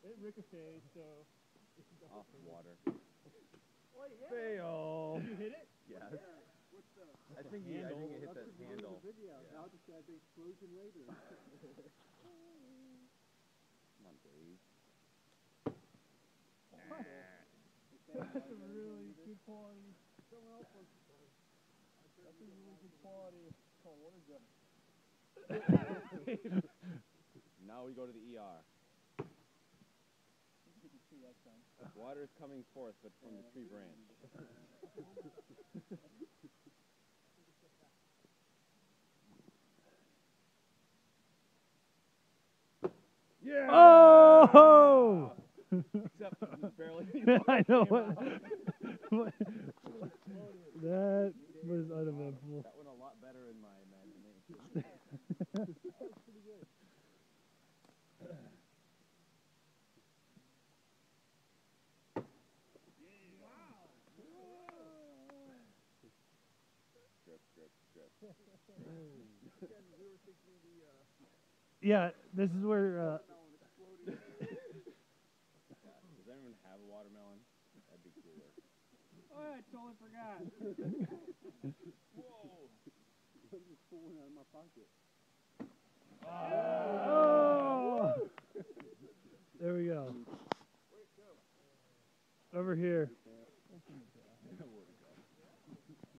It ricocheted, so. Off the water. Fail. Did you hit it? Yes. What's the I think it hit that handle. video? Yeah. Now just got the explosion later. Come on, Dave. That's a really good quality. Someone else wants to play. That's a really good quality. Oh, what is that? Now we go to the ER. You can see that time. Water is coming forth, but from the tree branch. Yeah! Oh! Except barely. I know what. That was uneventful. That went a lot better in my imagination. Yeah, this is where. Does anyone have a watermelon? That'd be cooler. Oh, I totally forgot. Whoa! I'm just pulling out of my pocket. Oh!